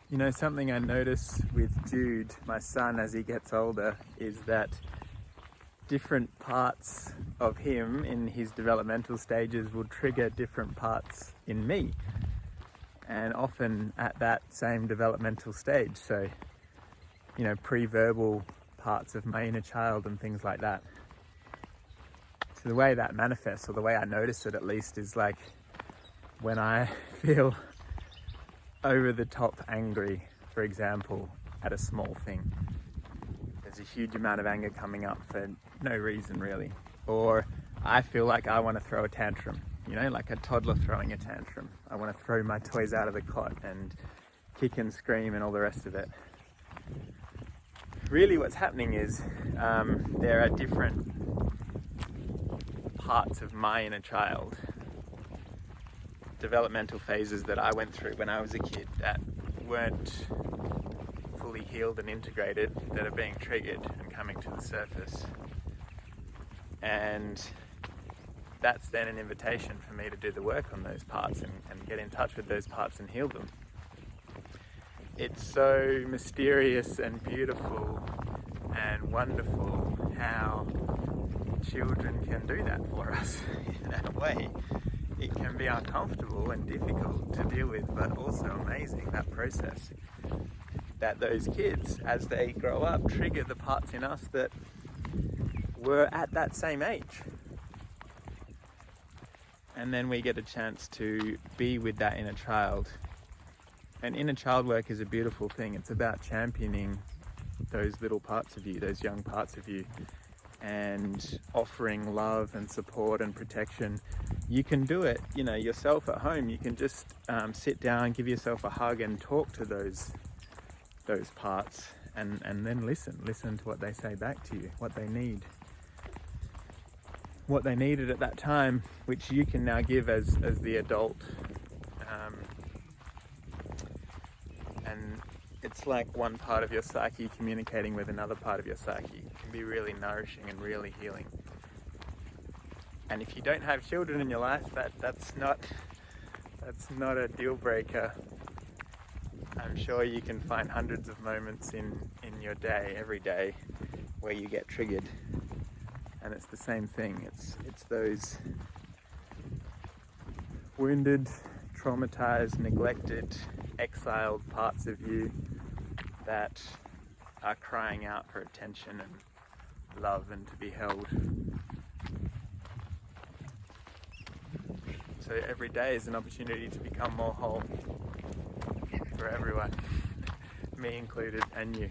You know, something I notice with Jude, my son, as he gets older, is that different parts of him in his developmental stages will trigger different parts in me, and often at that same developmental stage. So, you know, pre-verbal parts of my inner child and things like that. So the way that manifests, or the way I notice it at least, is like when I feel over the top angry, for example, at a small thing. There's a huge amount of anger coming up for no reason really. Or I feel like I want to throw a tantrum, you know, like a toddler throwing a tantrum. I want to throw my toys out of the cot and kick and scream and all the rest of it. Really what's happening is there are different parts of my inner child, developmental phases that I went through when I was a kid that weren't fully healed and integrated, that are being triggered and coming to the surface. And that's then an invitation for me to do the work on those parts and get in touch with those parts and heal them. It's so mysterious and beautiful and wonderful how children can do that for us in that way. It can be uncomfortable and difficult to deal with, but also amazing, that process. That those kids, as they grow up, trigger the parts in us that were at that same age. And then we get a chance to be with that inner child. And inner child work is a beautiful thing. It's about championing those little parts of you, those young parts of you, and offering love and support and protection. You can do it, you know, yourself at home. You can just sit down, give yourself a hug and talk to those parts, and then listen to what they say back to you, what they need, what they needed at that time, which you can now give as the adult. And it's like one part of your psyche communicating with another part of your psyche. It can be really nourishing and really healing. And if you don't have children in your life, that's not a deal breaker. I'm sure you can find hundreds of moments in your day, every day, where you get triggered. And it's the same thing. It's those wounded, traumatized, neglected, exiled parts of you that are crying out for attention and love and to be held. So every day is an opportunity to become more whole for everyone, me included, and you.